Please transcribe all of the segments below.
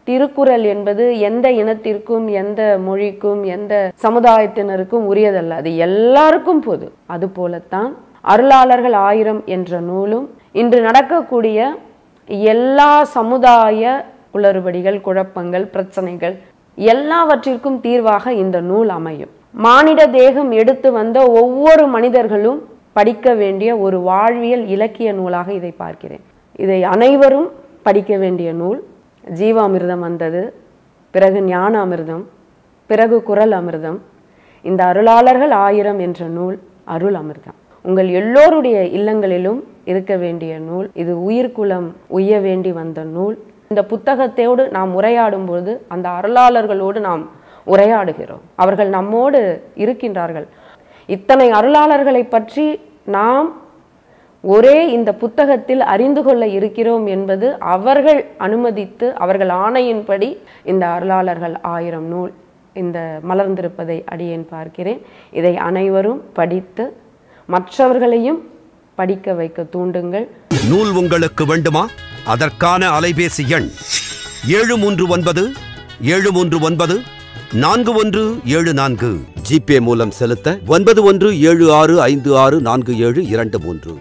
திருக்குறள் என்பது எந்த இனத்திற்கும் எந்த மொழிக்கும் எந்த சமுதாயத்தினருக்கும் உரியதல்ல, அது எல்லாருக்கும் பொது. அது போலத்தான் அருளாளர்கள் 1000 என்ற நூலும் இன்று நடக்கக்கூடிய எல்லா சமுதாய குளறுபடிகள், குழப்பங்கள், பிரச்சனைகள் எல்லாவற்றிற்கும் தீர்வாக இந்த நூல் அமையும். மானிட தேகம் எடுத்து வந்த ஒவ்வொரு மனிதர்களும் படிக்க வேண்டிய ஒரு வாழ்வியல் இலக்கிய நூலாக இதை பார்க்கிறேன். இதை அனைவரும் படிக்க வேண்டிய நூல். ஜீவாமிர்தம் வந்தது, பிறகு ஞான அமிர்தம், பிறகு குறள் அமிர்தம். இந்த அருளாளர்கள் 1000 என்ற நூல் அருள் அமிர்தம். உங்கள் எல்லோருடைய இல்லங்களிலும் இருக்க வேண்டிய நூல். இது உயிர்குலம் உய்ய வேண்டி வந்த நூல். இந்த புத்தகத்தோடு நாம் உரையாடும் போது அந்த அருளாளர்களோடு நாம் உரையாடுகிறோம். அவர்கள் நம்மோடு இருக்கின்றார்கள். இத்தனை அருளாளர்களை பற்றி நாம் ஒரே இந்த புத்தகத்தில் அறிந்து கொள்ள இருக்கிறோம் என்பது அவர்கள் அனுமதித்து அவர்கள் ஆணையின்படி இந்த அருளாளர்கள் 1000 நூல் இந்த மலர்ந்திருப்பதை அடியேன் பார்க்கிறேன். இதை அனைவரும் படித்து மற்றவர்களையும் படிக்க வைக்க தூண்டுங்கள். நூல் உங்களுக்கு வேண்டுமா? அதற்கான அலைபேசி எண் 7397394 ஜிபே மூலம் செலுத்த 9176564723.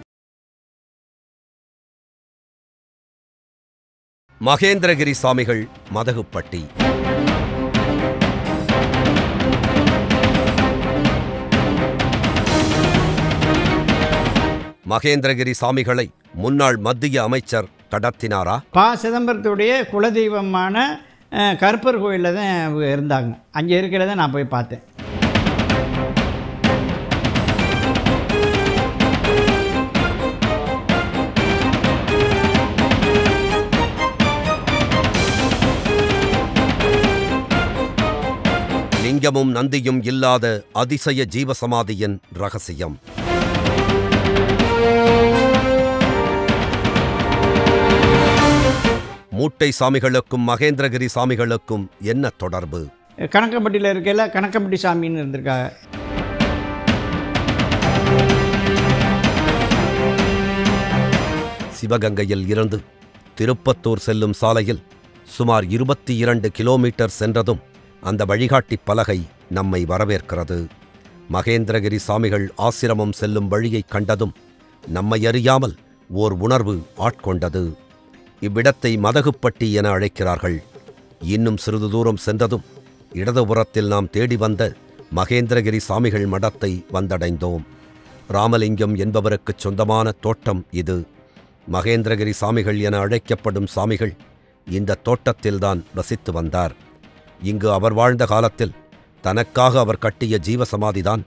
மகேந்திரகிரி சாமிகள், மதகுப்பட்டி. மகேந்திரகிரி சாமிகளை முன்னாள் மத்திய அமைச்சர் கடத்தினாரா? சிதம்பரத்துடைய குலதெய்வமான கருப்பர் கோயிலில் தான் இருந்தாங்க. அங்கே இருக்கிறத நான் போய் பார்த்தேன். லிங்கமும் நந்தியும் இல்லாத அதிசய ஜீவசமாதியின் ரகசியம். மூட்டை சாமிகளுக்கும் மகேந்திரகிரி சாமிகளுக்கும் என்ன தொடர்பு? கணக்கம்பட்டியில் இருக்கையில் கணக்கம்பட்டி சாமின்னு இருந்திருக்காங்க. சிவகங்கையில் இருந்து திருப்பத்தூர் செல்லும் சாலையில் சுமார் 22 கிலோமீட்டர் சென்றதும் அந்த வழிகாட்டி பலகை நம்மை வரவேற்கிறது. மகேந்திரகிரி சாமிகள் ஆசிரமம் செல்லும் வழியை கண்டதும் நம்மை அறியாமல் ஓர் உணர்வு ஆட்கொண்டது. இவ்விடத்தை மதகுப்பட்டி என அழைக்கிறார்கள். இன்னும் சிறிது தூரம் சென்றதும் இடதுபுறத்தில் நாம் தேடி வந்த மகேந்திரகிரி சாமிகள் மடத்தை வந்தடைந்தோம். ராமலிங்கம் என்பவருக்கு சொந்தமான தோட்டம் இது. மகேந்திரகிரி சாமிகள் என அழைக்கப்படும் சாமிகள் இந்த தோட்டத்தில்தான் வசித்து வந்தார். இங்கு அவர் வாழ்ந்த காலத்தில் தனக்காக அவர் கட்டிய ஜீவசமாதிதான்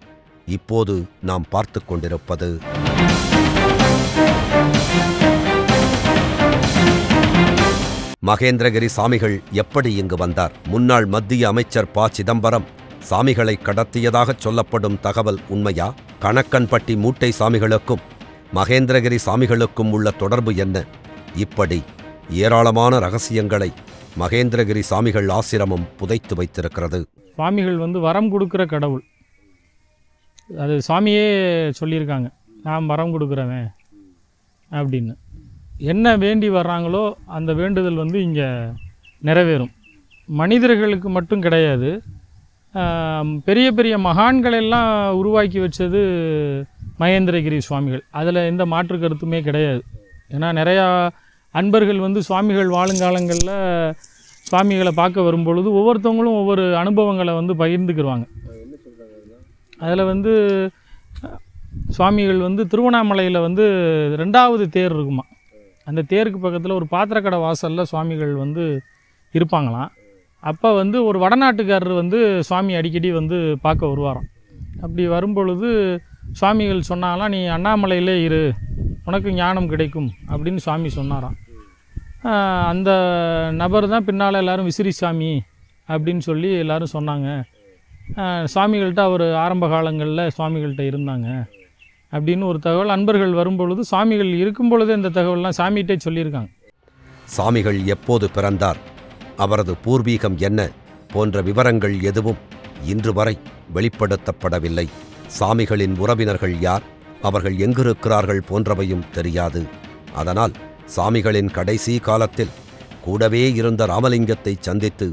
இப்போது நாம் பார்த்து கொண்டிருப்பது. மகேந்திரகிரி சாமிகள் எப்படி இங்கு வந்தார்? முன்னாள் மத்திய அமைச்சர் ப. சிதம்பரம் சாமிகளை கடத்தியதாகச் சொல்லப்படும் தகவல் உண்மையா? கணக்கன்பட்டி மூட்டை சாமிகளுக்கும் மகேந்திரகிரி சாமிகளுக்கும் உள்ள தொடர்பு என்ன? இப்படி ஏராளமான ரகசியங்களை மகேந்திரகிரி சாமிகள் ஆசிரமம் புதைத்து வைத்திருக்கிறது. சுவாமிகள் வரம் கொடுக்குற கடவுள். அது சாமியே சொல்லியிருக்காங்க, நான் வரம் கொடுக்குறவன் அப்படின்னு. என்ன வேண்டி வர்றாங்களோ அந்த வேண்டுதல் இங்கே நிறைவேறும். மனிதர்களுக்கு மட்டும் கிடையாது, பெரிய பெரிய மகான்களெல்லாம் உருவாக்கி வச்சது மகேந்திரகிரி சுவாமிகள். அதில் எந்த மாற்று கருத்துமே கிடையாது. ஏன்னா நிறையா அன்பர்கள் சுவாமிகள் வாழுங்காலங்களில் சுவாமிகளை பார்க்க வரும்பொழுது ஒவ்வொருத்தவங்களும் ஒவ்வொரு அனுபவங்களை பகிர்ந்துக்கிடுவாங்க. அதில் சுவாமிகள் திருவண்ணாமலையில் 2வது தேர் இருக்குமா. அந்த தேருக்கு பக்கத்தில் ஒரு பாத்திரக்கடை வாசலில் சுவாமிகள் இருப்பாங்களாம். அப்போ ஒரு வடநாட்டுக்காரர் சுவாமி அடிக்கடி பார்க்க வருவாராம். அப்படி வரும்பொழுது சுவாமிகள் சொன்னாலாம், நீ அண்ணாமலையிலே இரு, உனக்கு ஞானம் கிடைக்கும் அப்படின்னு சுவாமி சொன்னாராம். அந்த நபர் தான் பின்னால் எல்லோரும் விசிறி சாமி அப்படின்னு சொல்லி எல்லோரும் சொன்னாங்க. சுவாமிகள்கிட்ட அவர் ஆரம்ப காலங்களில் சுவாமிகள்கிட்ட இருந்தாங்க அப்படின்னு ஒரு தகவல் அன்பர்கள் வரும்பொழுது, சுவாமிகள் இருக்கும் பொழுது இந்த தகவல்லாம் சாமிகிட்டே சொல்லியிருக்காங்க. சாமிகள் எப்போது பிறந்தார், அவரது பூர்வீகம் என்ன போன்ற விவரங்கள் எதுவும் இன்று வரை வெளிப்படுத்தப்படவில்லை. சாமிகளின் உறவினர்கள் யார், அவர்கள் எங்கிருக்கிறார்கள் போன்றவையும் தெரியாது. அதனால் சாமிகளின் கடைசி காலத்தில் கூடவே இருந்த ராமலிங்கத்தை சந்தித்து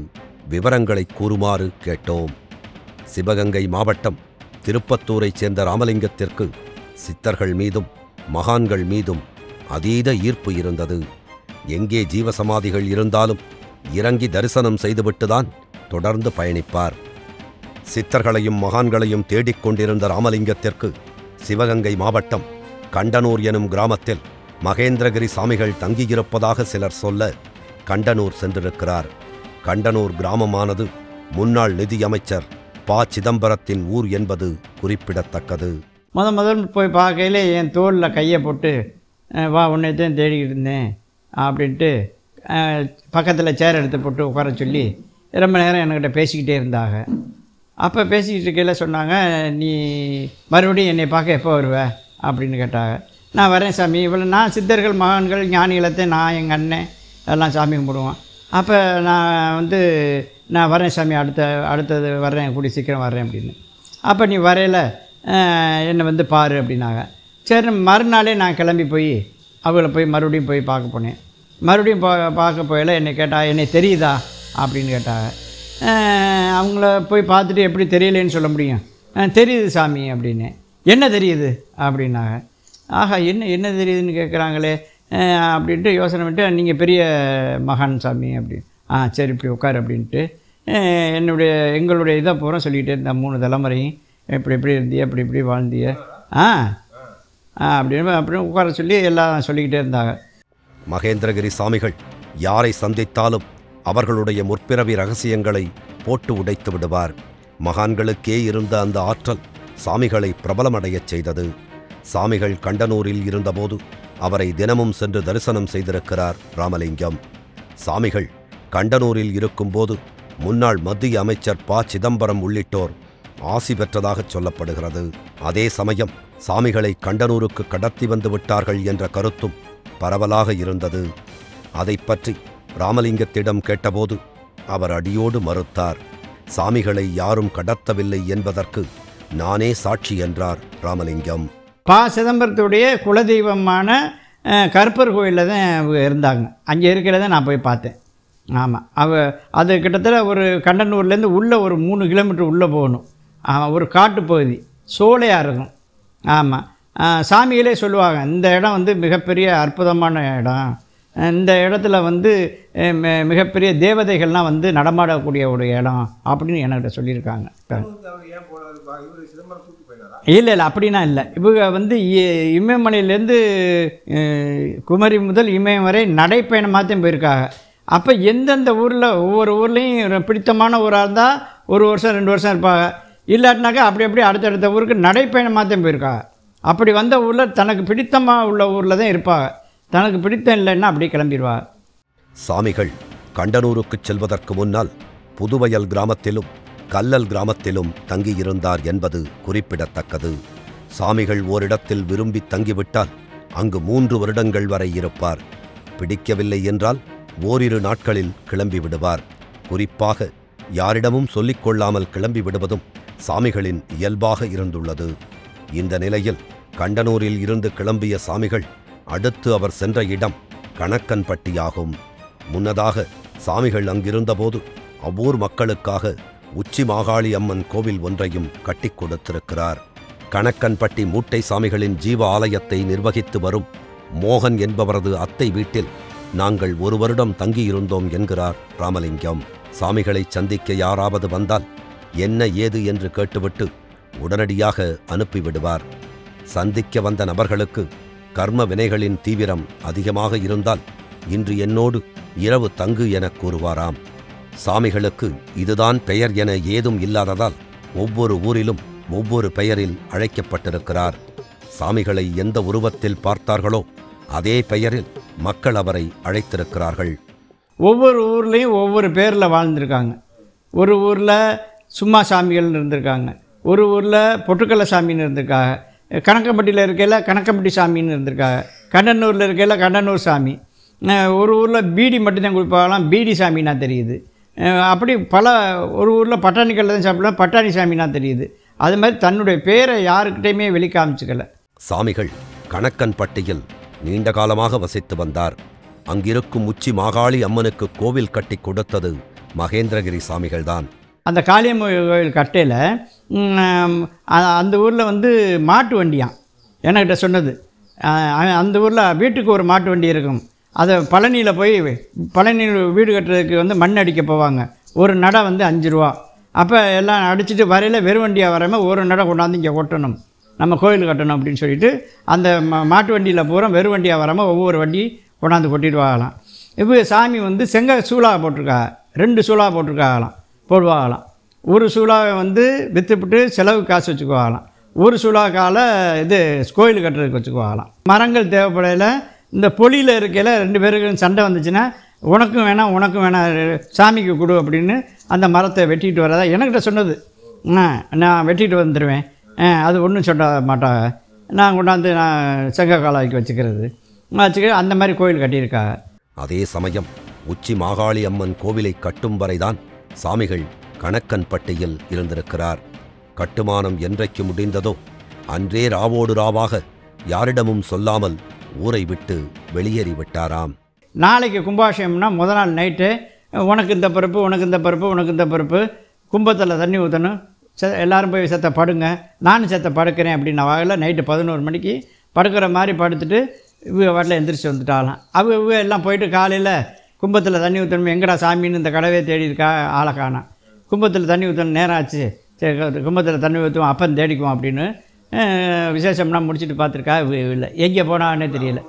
விவரங்களை கூறுமாறு கேட்டோம். சிவகங்கை மாவட்டம் திருப்பத்தூரைச் சேர்ந்த ராமலிங்கத்திற்கு சித்தர்கள் மீதும் மகான்கள் மீதும் அதீத ஈர்ப்பு இருந்தது. எங்கே ஜீவசமாதிகள் இருந்தாலும் இறங்கி தரிசனம் செய்துவிட்டுதான் தொடர்ந்து பயணிப்பார். சித்தர்களையும் மகான்களையும் தேடிக்கொண்டிருந்த ராமலிங்கத்திற்கு சிவகங்கை மாவட்டம் கண்டனூர் எனும் கிராமத்தில் மகேந்திரகிரி சாமிகள் தங்கியிருப்பதாக சிலர் சொல்ல கண்டனூர் சென்றிருக்கிறார். கண்டனூர் கிராமமானது முன்னாள் நிதியமைச்சர் ப. சிதம்பரத்தின் ஊர் என்பது குறிப்பிடத்தக்கது. முதல் போய் பார்க்கையிலே என் தோளில் கையை போட்டு வா உன்னைத்தான் தேடிக்கிட்டு இருந்தேன் அப்படின்ட்டு பக்கத்தில் சேர் எடுத்து போட்டு உட்கார சொல்லி ரொம்ப நேரம் என்கிட்ட பேசிக்கிட்டே இருந்தாங்க. அப்போ பேசிக்கிட்டு இருக்கையில் சொன்னாங்க, நீ மறுபடியும் என்னை பார்க்க எப்போ வருவ அப்படின்னு கேட்டாங்க. நான் வரேன் சாமி, இவ்வளோ நான் சித்தர்கள் மகான்கள் ஞானிகளத்தை நான் எங்கள் அண்ணன் எல்லாம் சாமி கும்பிடுவோம். அப்போ நான் வரேன் சாமி, அடுத்தது வர்றேன், கூடி சீக்கிரம் வர்றேன் அப்படின்னு. அப்போ நீ வரையில் என்னை பாரு அப்படின்னாங்க. சரி, மறுநாளே நான் கிளம்பி போய் அவங்கள போய் மறுபடியும் போய் பார்க்க போனேன். மறுபடியும் பார்க்க போயில என்னை கேட்டால் என்னை தெரியுதா அப்படின்னு கேட்டாங்க. அவங்கள போய் பார்த்துட்டு எப்படி தெரியலேன்னு சொல்ல முடியும்? தெரியுது சாமி அப்படின்னு. என்ன தெரியுது அப்படின்னாங்க. ஆஹா, என்ன தெரியுதுன்னு கேட்குறாங்களே அப்படின்ட்டு யோசனை பண்ணிட்டு, நீங்கள் பெரிய மகான் சாமி அப்படின்னு. சரி இப்படி உட்கார் அப்படின்ட்டு எங்களுடைய இதை பூரா சொல்லிக்கிட்டே இருந்தேன். 3 தலைமுறையும் எப்படி இருந்திய, இப்படி வாழ்ந்திய அப்படின்னு உட்கார சொல்லி எல்லாம் சொல்லிக்கிட்டே இருந்தாங்க. மகேந்திரகிரி சாமிகள் யாரை சந்தித்தாலும் அவர்களுடைய முற்பிறவி ரகசியங்களை போட்டு உடைத்து விடுவார். மகான்களுக்கே இருந்த அந்த ஆற்றல் சாமிகளை பிரபலமடையச் செய்தது. சாமிகள் கண்டனூரில் இருந்தபோது அவரை தினமும் சென்று தரிசனம் செய்திருக்கிறார் ராமலிங்கம். சாமிகள் கண்டனூரில் இருக்கும்போது முன்னாள் மத்திய அமைச்சர் ப. சிதம்பரம் உள்ளிட்டோர் ஆசி பெற்றதாகச் சொல்லப்படுகிறது. அதே சமயம் சாமிகளை கண்டனூருக்கு கடத்தி வந்து விட்டார்கள் என்ற கருத்தும் பரவலாக இருந்தது. அதைப் பற்றி ராமலிங்கத்திடம் கேட்டபோது அவர் அடியோடு மறுத்தார். சாமிகளை யாரும் கடத்தவில்லை என்பதற்கு நானே சாட்சி என்றார் ராமலிங்கம். ப. சிதம்பரத்துடைய குலதெய்வமான கருப்பர் கோயிலில் தான் இருந்தாங்க. அங்கே இருக்கிறத நான் போய் பார்த்தேன். ஆமாம், அது கிட்டத்தட்ட ஒரு கண்டனூர்லேருந்து உள்ளே ஒரு 3 கிலோமீட்டர் உள்ளே போகணும். ஒரு காட்டுப்பகுதி, சோலையாக இருக்கும். ஆமாம், சாமிகளே சொல்லுவாங்க, இந்த இடம் மிகப்பெரிய அற்புதமான இடம், இந்த இடத்துல மிகப்பெரிய தேவதைகள்லாம் நடமாடக்கூடிய ஒரு இடம் அப்படின்னு என்கிட்ட சொல்லியிருக்காங்க. இல்லை அப்படின்னா இல்லை. இவங்க இமயமலையிலேருந்து குமரி முதல் இமயம் வரை நடைப்பயணமாகத்தான் போயிருக்காங்க. அப்போ எந்தெந்த ஊரில் ஒவ்வொரு ஊர்லேயும் பிடித்தமான ஊராக இருந்தால் 1 வருஷம் 2 வருஷம் இருப்பாங்க. இல்லாட்டினாக்கா அப்படி அடுத்தடுத்த ஊருக்கு நடைப்பயணமாகத்தான் போயிருக்காங்க. அப்படி வந்த ஊரில் தனக்கு பிடித்தமாக உள்ள ஊரில் தான் இருப்பாங்க. தனக்கு பிடித்தம் இல்லைன்னா அப்படியே கிளம்பிடுவாங்க. சாமிகள் கண்டனூருக்குச் செல்வதற்கு முன்னால் புதுவயல் கிராமத்திலும் கல்லல் கிராமத்திலும் தங்கியிருந்தார் என்பது குறிப்பிடத்தக்கது. சாமிகள் ஓரிடத்தில் விரும்பி தங்கிவிட்டால் அங்கு 3 வருடங்கள் வரை இருப்பார். பிடிக்கவில்லை என்றால் ஓரிரு நாட்களில் கிளம்பி விடுவார். குறிப்பாக யாரிடமும் சொல்லிக்கொள்ளாமல் கிளம்பி விடுவதும் சாமிகளின் இயல்பாக இருந்துள்ளது. இந்த நிலையில் கண்டனூரில் இருந்து கிளம்பிய சாமிகள் அடுத்து அவர் சென்ற இடம் கணக்கன்பட்டியாகும். முன்னதாக சாமிகள் அங்கிருந்தபோது அவ்வூர் மக்களுக்காக உச்சி மாகாளி அம்மன் கோவில் ஒன்றையும் கட்டிக் கொடுத்திருக்கிறார். கணக்கன்பட்டி மூட்டை சாமிகளின் ஜீவ ஆலயத்தை நிர்வகித்து வரும் மோகன் என்பவரது அத்தை வீட்டில் நாங்கள் 1 வருடம் தங்கியிருந்தோம் என்கிறார் ராமலிங்கம். சாமிகளை சந்திக்க யாராவது வந்தால் என்ன ஏது என்று கேட்டுவிட்டு உடனடியாக அனுப்பிவிடுவார். சந்திக்க வந்த நபர்களுக்கு கர்ம வினைகளின் தீவிரம் அதிகமாக இருந்தால் இன்று என்னோடு இரவு தங்கு எனக் கூறுவாராம். சாமிகளுக்கு இதுதான் பெயர் என ஏதும் இல்லாததால் ஒவ்வொரு ஊரிலும் ஒவ்வொரு பெயரில் அழைக்கப்பட்டிருக்கிறார். சாமிகளை எந்த உருவத்தில் பார்த்தார்களோ அதே பெயரில் மக்கள் அவரை அழைத்திருக்கிறார்கள். ஒவ்வொரு ஊர்லேயும் ஒவ்வொரு பேரில் வாழ்ந்திருக்காங்க. ஒரு ஊரில் சும்மா சாமிகள்னு இருந்திருக்காங்க, ஒரு ஊரில் பொட்டுக்கலை சாமின்னு இருந்திருக்காங்க, கணக்கம்பட்டியில் இருக்கையில் கணக்கம்பட்டி சாமின்னு இருந்திருக்காங்க, கண்டனூரில் இருக்கையில் கண்டனூர் சாமி, ஒரு ஊரில் பீடி மட்டும்தான் கொடுப்பாங்களாம், பீடி சாமின்னா தெரியுது. அப்படி ஒரு ஊரில் பட்டாணிக்கல்ல தான் சாப்பிடலாம், பட்டாணி சாமின்னா தெரியுது. அது மாதிரி தன்னுடைய பேரை யாருக்கிட்டையுமே வெளிக்காமிச்சுக்கல. சாமிகள் கணக்கன்பட்டியில் நீண்ட காலமாக வசித்து வந்தார். அங்கிருக்கும் உச்சி மாகாளி அம்மனுக்கு கோவில் கட்டி கொடுத்தது மகேந்திரகிரி சாமிகள்தான். அந்த காளியம்மன் கோயில் கட்டையில் அந்த ஊரில் வந்து மாட்டு வண்டியாம் என்கிட்ட சொன்னது. அந்த ஊரில் வீட்டுக்கு ஒரு மாட்டு வண்டி இருக்கும். அதை பழனியில் போய் பழனியில் வீடு கட்டுறதுக்கு வந்து மண் அடிக்க போவாங்க. ஒரு நடை வந்து 5 ரூபா. அப்போ எல்லாம் அடிச்சுட்டு வரையில் வெறும் வண்டியாக வராமல் ஒரு நடை கொண்டாந்து இங்கே கொட்டணும், நம்ம கோயில் கட்டணும் அப்படின்னு சொல்லிட்டு அந்த மாட்டு வண்டியில் பூரா வெறும் வண்டியாக வராமல் ஒவ்வொரு வண்டி கொண்டாந்து கொட்டிடுவாங்களாம். இப்போ சாமி வந்து செங்க சூளா போட்டிருக்கா, 2 சூளா போடுவாங்களாம். ஒரு சூளாவை வந்து விற்றுப்பிட்டு செலவுக்கு காசு வச்சுக்குவாங்களாம். ஒரு சூளாக்கால இது கோயில் கட்டுறதுக்கு வச்சுக்குவாங்களாம். மரங்கள் தேவைப்படையில் இந்த பொலியில் இருக்கையில் 2 பேருக்கு சண்டை வந்துச்சுன்னா உனக்கும் வேணாம் சாமிக்கு கொடு அப்படின்னு அந்த மரத்தை வெட்டிட்டு வரதா என்கிட்ட சொன்னது. நான் வெட்டிட்டு வந்துடுவேன், அது ஒன்றும் சொல்ல மாட்டாங்க, நான் கொண்டாந்து நான் செங்க காலாய்க்கு வச்சுக்கிறது அந்த மாதிரி கோயில் கட்டியிருக்காங்க. அதே சமயம் உச்சி மாகாளி அம்மன் கோவிலை கட்டும் வரைதான் சாமிகள் கணக்கன்பட்டியில் இருந்திருக்கிறார். கட்டுமானம் என்றைக்கு முடிந்ததோ அன்றே ராவோடு ராவாக யாரிடமும் சொல்லாமல் ஊரை விட்டு வெளியேறிவிட்டாராம். நாளைக்கு கும்பாபிஷேகம்னா முதல் நாள் நைட்டு உனக்கு இந்த பருப்பு கும்பத்தில் தண்ணி ஊற்றணும், எல்லோரும் போய் செத்த படுங்க, நானும் செத்த படுக்கிறேன் அப்படின்னு வகையில் நைட்டு 11 மணிக்கு படுக்கிற மாதிரி படுத்துட்டு வாட்டில் எந்திரிச்சு வந்துட்டாலாம். அவங்க எல்லாம் போயிட்டு காலையில் கும்பத்தில் தண்ணி ஊற்றணும், எங்கடா சாமின்னு இந்த கடவே தேடி இருக்கா, ஆளை காணோம். கும்பத்தில் தண்ணி ஊற்றணும், நேரம் ஆச்சு, சரி கும்பத்தில் தண்ணி ஊற்றுவோம் அப்போ தேடிக்குவோம் அப்படின்னு விசேஷம்லாம் முடிச்சுட்டு பார்த்துருக்கா, இல்லை எங்கே போனான்னே தெரியல.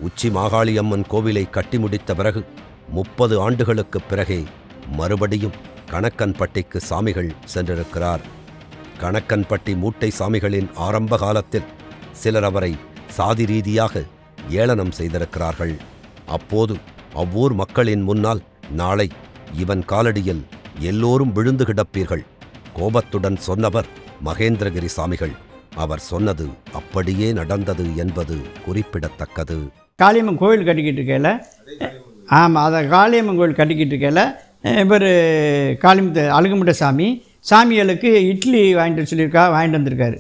உச்சி மாகாளி அம்மன் கோவிலை கட்டி முடித்த பிறகு 30 ஆண்டுகளுக்கு பிறகே மறுபடியும் கணக்கன்பட்டிக்கு சாமிகள் சென்றிருக்கிறார். கணக்கன்பட்டி மூட்டை சாமிகளின் ஆரம்ப காலத்தில் சிலர் அவரை சாதி ரீதியாக ஏளனம் செய்திருக்கிறார்கள். அப்போது அவ்வூர் மக்களின் முன்னால், நாளை இவன் காலடியில் எல்லோரும் விழுந்து கிடப்பீர்கள், கோபத்துடன் சொன்னவர் மகேந்திரகிரி சாமிகள். அவர் சொன்னது அப்படியே நடந்தது என்பது குறிப்பிடத்தக்கது. காளியம்மன் கோயில் கட்டிக்கிட்டு இருக்கையில், ஆமாம், அதை காளியம்மன் கோயில் கட்டிக்கிட்டு இருக்கையில் இவர் அழுகுமுட்டை சாமிகளுக்கு இட்லி வாங்கிட்டு வந்திருக்காரு.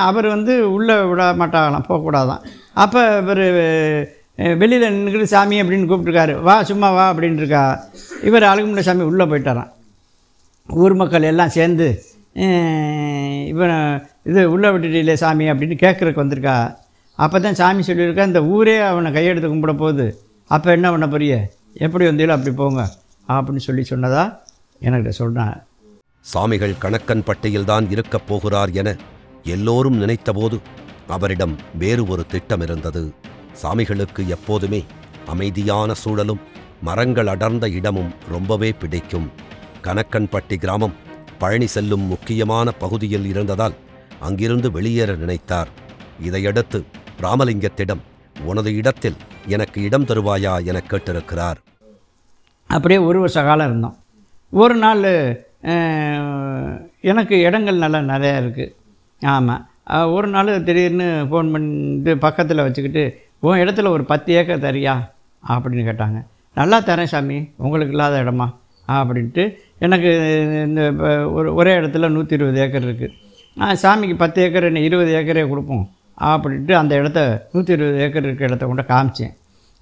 அவர் வந்து உள்ளே விட மாட்டாங்களாம், போகக்கூடாதான். அப்போ இவர் வெளியில் நின்றுக்கிட்டு சாமி அப்படின்னு கூப்பிட்டுருக்காரு, வா சும்மா வா அப்படின்ட்டுருக்கா. இவர் அழுகுமுட்டை சாமி உள்ளே போயிட்டாரான். ஊர் மக்கள் எல்லாம் சேர்ந்து இவன் இது உள்ளே விட்டுட்டீங்களே சாமி அப்படின்னு கேட்குறதுக்கு வந்திருக்கா. அப்போ தான் சாமி சொல்லியிருக்கா, இந்த ஊரே அவனை கையெடுத்து கும்பிட போகுது, அப்போ என்ன பண்ண போறிய, எப்படி வந்தீங்களோ அப்படி போங்க அப்படின்னு சொன்னதா என்கிட்ட சொன்னான். சாமிகள் கணக்கன்பட்டியில்தான் இருக்கப் போகிறார் என எல்லோரும் நினைத்தபோது அவரிடம் வேறு ஒரு திட்டம் இருந்தது. சாமிகளுக்கு எப்போதுமே அமைதியான சூழலும் மரங்கள் அடர்ந்த இடமும் ரொம்பவே பிடிக்கும். கணக்கன்பட்டி கிராமம் பழனி செல்லும் முக்கியமான பகுதியில் இருந்ததால் அங்கிருந்து வெளியேற நினைத்தார். இதையடுத்து ராமலிங்கத்திடம் உனது இடத்தில் எனக்கு இடம் தருவாயா என கேட்டிருக்கிறார். அப்படியே 1 வருஷ காலம் இருந்தோம். ஒரு நாள் எனக்கு இடங்கள் நல்லா நிறையா இருக்குது. ஆமாம், ஒரு நாள் திடீர்னு ஃபோன் பண்ணிட்டு பக்கத்தில் வச்சுக்கிட்டு, உன் இடத்துல ஒரு 10 ஏக்கர் தரியா அப்படின்னு கேட்டாங்க. நல்லா தரேன் சாமி, உங்களுக்கு இல்லாத இடமா அப்படின்ட்டு. எனக்கு இந்த ஒரே இடத்துல 120 ஏக்கர் இருக்குது, சாமிக்கு 10 ஏக்கர் என்ன 20 ஏக்கரே கொடுப்போம் அப்படின்ட்டு அந்த இடத்த 120 ஏக்கர் இருக்கிற இடத்த கொண்டு காமிச்சேன்.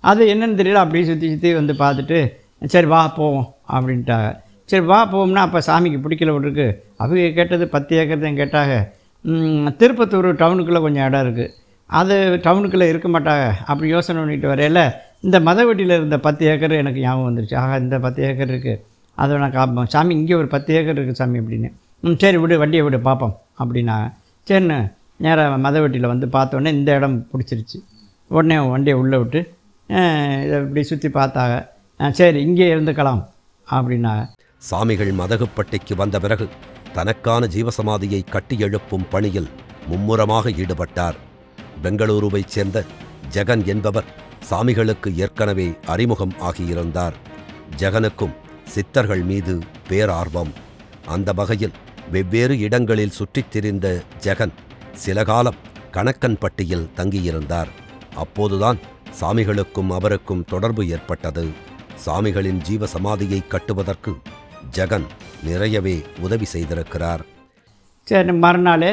அது என்னென்னு தெரியல, அப்படியே சுற்றி வந்து பார்த்துட்டு சரி வா போவோம் அப்படின்ட்டாங்க. சரி வா போவோம்னா அப்போ சாமிக்கு பிடிக்கல விட்டுருக்கு. அவங்க கேட்டது 10 ஏக்கர் தான் கேட்டாங்க. திருப்பத்தூர் டவுனுக்குள்ளே கொஞ்சம் இடம் இருக்குது, அது டவுனுக்குள்ளே இருக்க மாட்டாங்க. அப்படி யோசனை பண்ணிட்டு வரையில் இந்த மதவெட்டியில் இருந்த 10 ஏக்கர் எனக்கு ஞாபகம் வந்துருச்சு. ஆக இந்த 10 ஏக்கர் இருக்குது, அதை நான் காப்போம் சாமி, இங்கே ஒரு 10 ஏக்கர் இருக்குது சாமி அப்படின்னு. சரி விடு, வண்டியை விடு பார்ப்போம் அப்படின்னா. சரின்னு நேராக மதவெட்டியில் வந்து பார்த்தோன்னே இந்த இடம் பிடிச்சிருச்சு. உடனே வண்டியை உள்ளே விட்டு இதை இப்படி சுற்றி பார்த்தாங்க. சரி இங்கே இருந்துக்கலாம் அப்படின்னா. சாமிகள் மதகுப்பட்டிக்கு வந்த பிறகு தனக்கான ஜீவசமாதியை கட்டி எழுப்பும் பணியில் மும்முரமாக ஈடுபட்டார். பெங்களூருவைச் சேர்ந்த ஜெகன் என்பவர் சாமிகளுக்கு ஏற்கனவே அறிமுகம் ஆகியிருந்தார். ஜெகனுக்கும் சித்தர்கள் மீது பேரார்வம். அந்த வகையில் வெவ்வேறு இடங்களில் சுற்றித் திரிந்த ஜெகன் சில காலம் கணக்கன்பட்டியில் தங்கியிருந்தார். அப்போதுதான் சாமிகளுக்கும் அவருக்கும் தொடர்பு ஏற்பட்டது. சாமிகளின் ஜீவசமாதியை கட்டுவதற்கு ஜெகன் நிறையவே உதவி செய்திருக்கிறார். சரி மறுநாள்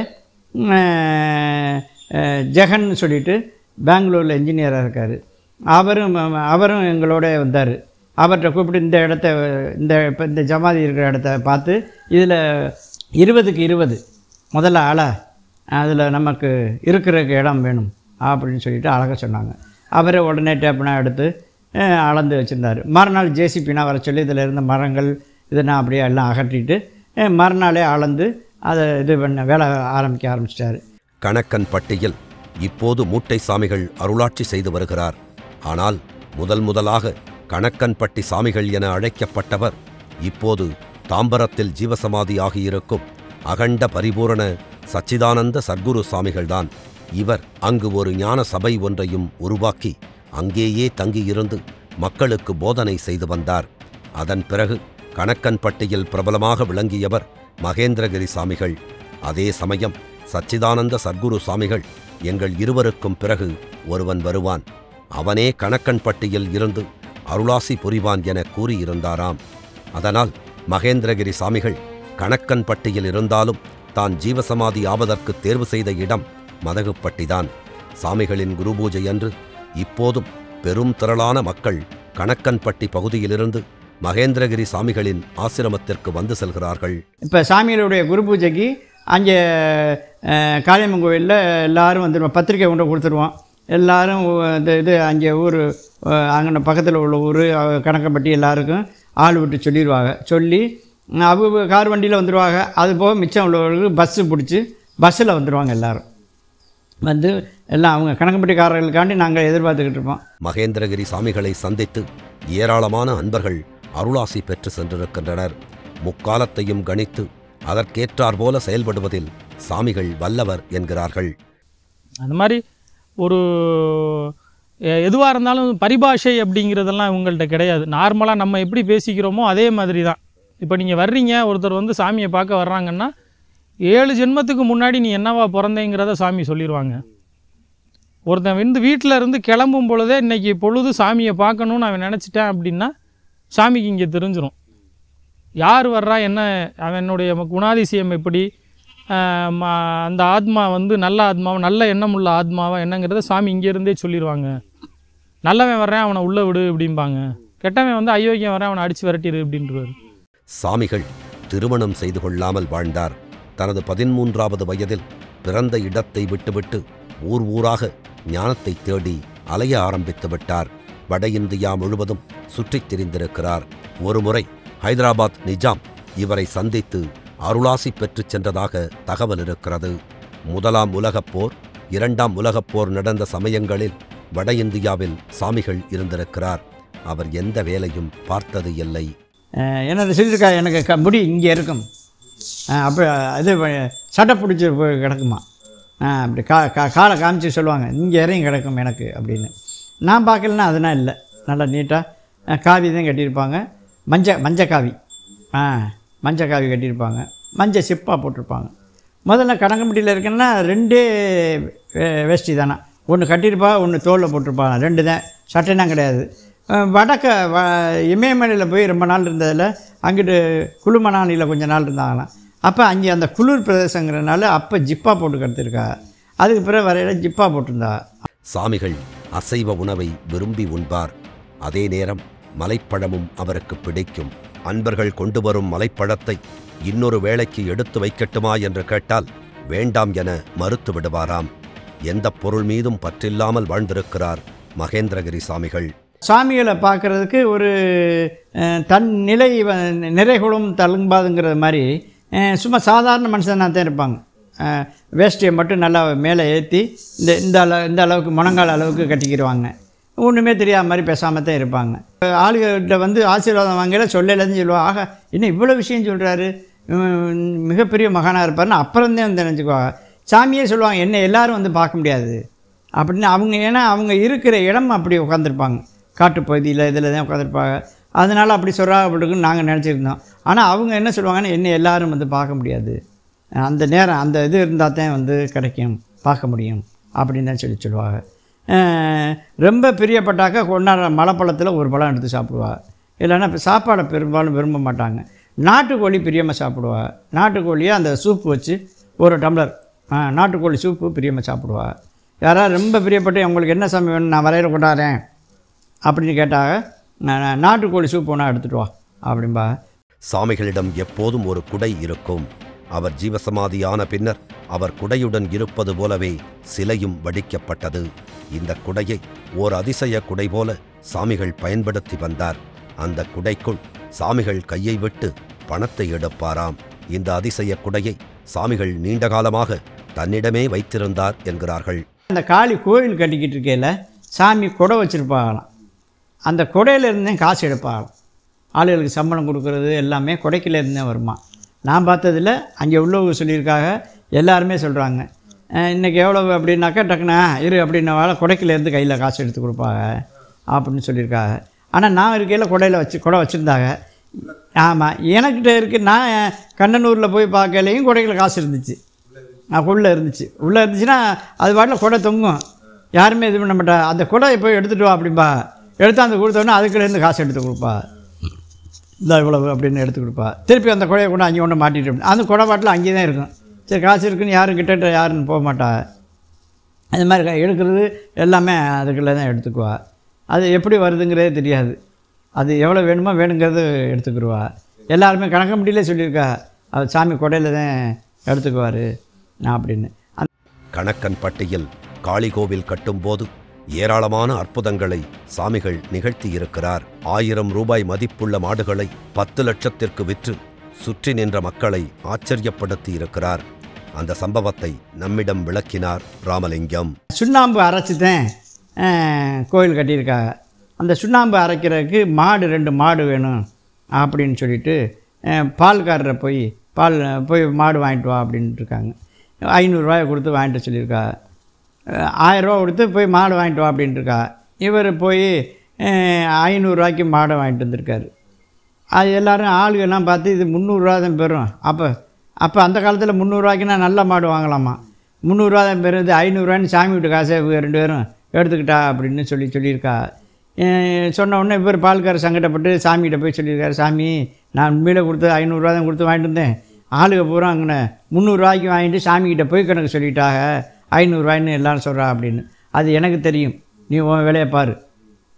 ஜெகன் சொல்லிட்டு பெங்களூரில் இன்ஜினியராக இருக்கார். அவரும் எங்களோட வந்தார். அவர்கிட்ட கூப்பிட்டு இந்த இடத்த இந்த ஜமாதி இருக்கிற இடத்த பார்த்து இதில் 20க்கு 20 முதல்ல அதில் நமக்கு இருக்கிறதுக்கு இடம் வேணும் அப்படின்னு சொல்லிட்டு அழகாக சொன்னாங்க. அவரே உடனே டேப்னா எடுத்து அளந்து வச்சுருந்தார். மறுநாள் ஜேசிபினா வர சொல்லி இதில் இருந்த மரங்கள் இதெல்லாம் அப்படியே எல்லாம் அகற்றிட்டு மறுநாளே அளந்து அதை இது பண்ண வேலை ஆரம்பிச்சிட்டார். கணக்கன்பட்டியில் இப்போது மூட்டை சாமிகள் அருளாட்சி செய்து வருகிறார். ஆனால் முதலாக கணக்கன்பட்டி சாமிகள் என அழைக்கப்பட்டவர் இப்போது தாம்பரத்தில் ஜீவசமாதி ஆகியிருக்கும் அகண்ட பரிபூரண சச்சிதானந்த சத்குரு சாமிகள்தான். இவர் அங்கு ஒரு ஞான சபை ஒன்றையும் உருவாக்கி அங்கேயே தங்கியிருந்து மக்களுக்கு போதனை செய்து வந்தார். அதன் பிறகு கணக்கன்பட்டியில் பிரபலமாக விளங்கியவர் மகேந்திரகிரி சாமிகள். அதே சமயம் சச்சிதானந்த சத்குரு சாமிகள், எங்கள் இருவருக்கும் பிறகு ஒருவன் வருவான், அவனே கணக்கன்பட்டியில் இருந்து அருளாசி புரிவான் என கூறியிருந்தாராம். அதனால் மகேந்திரகிரி சாமிகள் கணக்கன்பட்டியில் இருந்தாலும் தான் ஜீவசமாதி ஆவதற்கு தேர்வு செய்த இடம் மதகுப்பட்டிதான். சாமிகளின் குருபூஜை அன்று இப்போதும் பெரும் திரளான மக்கள் கணக்கன்பட்டி பகுதியிலிருந்து மகேந்திரகிரி சாமிகளின் ஆசிரமத்திற்கு வந்து செல்கிறார்கள். இப்போ சாமிகளுடைய குரு பூஜைக்கு அங்கே காளியம்மன் கோயிலில் எல்லோரும் வந்துடுவோம், பத்திரிக்கை கொண்டு கொடுத்துருவோம். எல்லோரும் இது அங்கே ஊர் அங்கே பக்கத்தில் உள்ள ஊர் கணக்கன்பட்டி எல்லாருக்கும் ஆள் விட்டு சொல்லிடுவாங்க. சொல்லி அவங்க கார் வண்டியில் வந்துடுவாங்க. அதுபோக மிச்சம் உள்ளவர்களுக்கு பஸ்ஸு பிடிச்சி பஸ்ஸில் வந்துடுவாங்க. எல்லோரும் வந்து எல்லாம் அவங்க கணக்கன்பட்டிக்காரர்களுக்காண்டி நாங்கள் எதிர்பார்த்துக்கிட்டு இருப்போம். மகேந்திரகிரி சாமிகளை சந்தித்து ஏராளமான அன்பர்கள் அருளாசி பெற்று சென்றிருக்கின்றனர். முக்காலத்தையும் கணித்து அதற்கேற்றார் போல செயல்படுவதில் சாமிகள் வல்லவர் என்கிறார்கள். அந்த மாதிரி ஒரு எதுவாக இருந்தாலும் பரிபாஷை அப்படிங்கிறதெல்லாம் இவங்கள்ட்ட கிடையாது. நார்மலாக நம்ம எப்படி பேசிக்கிறோமோ அதே மாதிரி தான். இப்போ நீங்கள் வர்றீங்க, ஒருத்தர் வந்து சாமியை பார்க்க வர்றாங்கன்னா 7 ஜென்மத்துக்கு முன்னாடி நீ என்னவா பிறந்தேங்கிறத சாமி சொல்லிடுவாங்க. ஒருத்தன் வந்து வீட்டில் இருந்து கிளம்பும் பொழுதே இன்றைக்கி பொழுது சாமியை பார்க்கணுன்னு அவன் நினச்சிட்டேன் அப்படின்னா சாமிக்கு இங்கே தெரிஞ்சிடும் யார் வர்றா, என்ன அவனுடைய குணாதிசயம் எப்படி, அந்த ஆத்மா வந்து நல்ல ஆத்மாவை நல்ல எண்ணம் உள்ள ஆத்மாவா என்னங்கிறத சாமி இங்கேருந்தே சொல்லிடுவாங்க. நல்லவன் வர்றேன் அவனை உள்ளே விடு அப்படிம்பாங்க, கெட்டவன் வந்து அயோக்கியம் வர்றேன் அவனை அடித்து விரட்டிடு அப்படின்றார். சாமிகள் திருமணம் செய்து கொள்ளாமல் வாழ்ந்தார். தனது 13வது வயதில் பிறந்த இடத்தை விட்டுவிட்டு ஊராக ஞானத்தை தேடி அலைய ஆரம்பித்து விட்டார். வட இந்தியா முழுவதும் சுற்றித் திரிந்திருக்கிறார். ஒருமுறை ஹைதராபாத் நிஜாம் இவரை சந்தித்து அருளாசி பெற்றுச் சென்றதாக தகவல் இருக்கிறது. 1ஆம் உலகப் போர் 2ஆம் உலகப் போர் நடந்த சமயங்களில் வட இந்தியாவில் சாமிகள் இருந்திருக்கிறார். அவர் எந்த வேலையும் பார்த்தது இல்லை. என்ன சொல்லியிருக்கா, எனக்கு முடி இங்கே இருக்கும், அப்போ இது சட்டை பிடிச்சி போய் கிடக்குமா, அப்படி காலை காமிச்சு சொல்லுவாங்க, இங்கே இறங்கி கிடக்கும் எனக்கு அப்படின்னு. நான் பார்க்கலன்னா அதெல்லாம் இல்லை, நல்லா நீட்டாக காவி தான் கட்டியிருப்பாங்க. மஞ்சள் காவி, மஞ்சள் காவி கட்டியிருப்பாங்க, மஞ்சள் சிப்பாக போட்டிருப்பாங்க. முதல்ல கணக்கன்பட்டியில் இருக்குன்னா 2 வேஷ்டி தானே, ஒன்று கட்டியிருப்பா ஒன்று தோளில் போட்டிருப்பாங்க, 2 தான், சட்டைலாம் கிடையாது. இமயமலையில் போய் ரொம்ப நாள் இருந்ததில் அங்கிட்டு குளுமணாலியில் கொஞ்சம் நாள் இருந்தாங்களாம். அப்போ அங்கே அந்த குளிர் பிரதேசங்கிறனால அப்போ ஜிப்பா போட்டு கற்றுருக்கா, அதுக்கு பிறகு வரையில் ஜிப்பா போட்டிருந்தா. சாமிகள் அசைவ உணவை விரும்பி உண்பார். அதே நேரம் மலைப்பழமும் அவருக்கு பிடிக்கும். அன்பர்கள் கொண்டு வரும் மலைப்பழத்தை இன்னொரு வேளைக்கு எடுத்து வைக்கட்டுமா என்று கேட்டால் வேண்டாம் என மறுத்து விடுவாராம். எந்த பொருள் மீதும் பற்றில்லாமல் வாழ்ந்திருக்கிறார் மகேந்திரகிரி சாமிகள். சாமிகளை பார்க்குறதுக்கு ஒரு தன் நிலை நிறைகுளம் தழும்பாதுங்கிற மாதிரி சும்மா சாதாரண மனுஷனாக தான் இருப்பாங்க. வேஷ்டியை மட்டும் நல்லா மேலே ஏற்றி இந்த அளவுக்கு முழங்கால் அளவுக்கு கட்டிக்கிடுவாங்க. ஒன்றுமே தெரியாத மாதிரி பேசாமல் தான் இருப்பாங்க. ஆளுகிட்ட வந்து ஆசீர்வாதம் வாங்கல சொல்லலேன்னு சொல்லுவாங்க, ஆக இன்னும் இவ்வளோ விஷயம் சொல்கிறாரு, மிகப்பெரிய மகானாக இருப்பாருன்னு அப்புறம்தான் வந்து நினச்சிக்குவாங்க. சாமியே சொல்லுவாங்க, என்ன எல்லோரும் வந்து பார்க்க முடியாது அப்படின்னு. அவங்க ஏன்னா அவங்க இருக்கிற இடம் அப்படி உட்காந்துருப்பாங்க, காட்டுப்பகுதியில் இதில் தான் உட்காந்துருப்பாங்க. அதனால் அப்படி சொல்கிறாங்கன்னு நாங்கள் நினச்சிருந்தோம். ஆனால் அவங்க என்ன சொல்லுவாங்கன்னா, என்ன எல்லோரும் வந்து பார்க்க முடியாது, அந்த நேரம் அந்த இது இருந்தால் தான் வந்து கிடைக்கும், பார்க்க முடியும் அப்படின்னு தான் சொல்லுவாங்க. ரொம்ப பிரியப்பட்டாக்கா கொண்டாடுற மலைப்பழத்தில் ஒரு பழம் எடுத்து சாப்பிடுவாங்க. இல்லைன்னா இப்போ சாப்பாடை பெரும்பாலும் விரும்ப மாட்டாங்க. நாட்டுக்கோழி பிரியமாக சாப்பிடுவாங்க. நாட்டுக்கோழியை அந்த சூப்பு வச்சு ஒரு டம்ளர் நாட்டுக்கோழி சூப்பு பிரியமாக சாப்பிடுவாங்க. யாராவது ரொம்ப பிரியப்பட்டு உங்களுக்கு என்ன சாமி வேணும் நான் வரையில் கொண்டாடுறேன் அப்படின்னு கேட்டாங்க. நாட்டுக்கோழி சூப் ஒன்றா எடுத்துகிட்டு வா அப்படின்பா. சாமிகளிடம் எப்போதும் ஒரு குடை இருக்கும். அவர் ஜீவசமாதியான பின்னர் அவர் குடையுடன் இருப்பது போலவே சிலையும் வடிக்கப்பட்டது. இந்த குடையை ஓர் அதிசய குடை போல சாமிகள் பயன்படுத்தி வந்தார். அந்த குடைக்குள் சாமிகள் கையை விட்டு பணத்தை எடுப்பாராம். இந்த அதிசய குடையை சாமிகள் நீண்ட காலமாக தன்னிடமே வைத்திருந்தார் என்கிறார்கள். அந்த காளி கோயில் கட்டிக்கிட்டு இருக்கையில் சாமி குடை வச்சுருப்பாங்களாம். அந்த குடையிலேருந்தே காசு எடுப்பாங்களாம். ஆளுகளுக்கு சம்பளம் கொடுக்குறது எல்லாமே குடைக்கிலேருந்தே வருமா. நான் பார்த்ததில் அங்கே உள்ளவங்க சொல்லியிருக்காங்க, எல்லாருமே சொல்கிறாங்க. இன்றைக்கி எவ்வளவு அப்படின்னாக்கா டக்குனா இரு அப்படின்னவால குடைக்கிலேருந்து கையில் காசு எடுத்து கொடுப்பாங்க அப்படின்னு சொல்லியிருக்காங்க. ஆனால் நான் இருக்கையில் குடை வச்சுருந்தாங்க. ஆமாம், எனக்கிட்ட இருக்குது. நான் கண்ணனூரில் போய் பார்க்கலையும் குடையில் காசு இருந்துச்சு. உள்ளே இருந்துச்சுன்னா அது பாட்டில் குடை தொங்கும், யாருமே இது பண்ண மாட்டா. அந்த குடையை போய் எடுத்துகிட்டு வா அப்படின்பா. எடுத்து அந்த கொடுத்தோன்னே அதுக்குள்ளேருந்து காசு எடுத்து கொடுப்பா. இந்த இவ்வளவு அப்படின்னு எடுத்து கொடுப்பா. திருப்பி அந்த குடையை கொண்டு அங்கே ஒன்று மாட்டிட்டு அந்த குடை பாட்டில் அங்கேயே தான் இருக்கும். சரி, காசு இருக்குன்னு யாரும் கிட்ட யாருன்னு போக மாட்டா. அது மாதிரி எடுக்கிறது எல்லாமே அதுக்குள்ளே தான் எடுத்துக்குவா. அது எப்படி வருதுங்கிறதே தெரியாது. அது எவ்வளோ வேணுமோ வேணுங்கிறது எடுத்துக்கிடுவா. எல்லாருமே கணக்கம்படியிலே சொல்லியிருக்கா, அது சாமி குடையில் தான் எடுத்துக்குவார் அப்படின்னு. கணக்கன் பட்டியில் காளிகோவில் கட்டும்போது ஏராளமான அற்புதங்களை சாமிகள் நிகழ்த்தியிருக்கிறார். 1000 ரூபாய் மதிப்புள்ள மாடுகளை 10 லட்சத்திற்கு விற்று சுற்றி நின்ற மக்களை ஆச்சரியப்படுத்தி இருக்கிறார். அந்த சம்பவத்தை நம்மிடம் விளக்கினார் ராமலிங்கம். சுண்ணாம்பு அரைச்சி தான் கோயில் கட்டியிருக்காங்க. அந்த சுண்ணாம்பு அரைக்கிறதுக்கு 2 மாடு வேணும் அப்படின்னு சொல்லிட்டு பால்காரரை போய் மாடு வாங்கிட்டு வா அப்படின்ட்டு இருக்காங்க. 500 ரூபாயை கொடுத்து வாங்கிட்டு சொல்லியிருக்கா. 1000 ரூபா கொடுத்து போய் மாடு வாங்கிட்டு வா அப்படின்ட்டுருக்கா. இவர் போய் 500 ரூபாய்க்கு மாடை வாங்கிட்டு வந்திருக்காரு. அது எல்லோரும் ஆளுகள்லாம் பார்த்து இது 300 ரூபா தான் பெறும். அப்போ அந்த காலத்தில் 300 ரூபாய்க்குன்னா நல்ல மாடு வாங்கலாமா. 300 ரூபா தான் பெறும். இது 500 ரூபான்னு சாமி வீட்டு காசை 2 பேரும் எடுத்துக்கிட்டா அப்படின்னு சொல்லியிருக்கா. சொன்ன உடனே இவர் பால்காரர் சங்கடப்பட்டு சாமிகிட்ட போய் சொல்லியிருக்காரு, சாமி நான் உண்மையில கொடுத்து 500 ரூபா தான் கொடுத்து வாங்கிட்டு வந்தேன். ஆளுக பூரா அங்கே 300 ரூபாய்க்கு வாங்கிட்டு சாமிக்கிட்ட போய் கணக்கு சொல்லிட்டாங்க, 500 ரூபாய்ன்னு எல்லோரும் சொல்கிறா அப்படின்னு. அது எனக்கு தெரியும், நீ உன் வேலையை பாரு,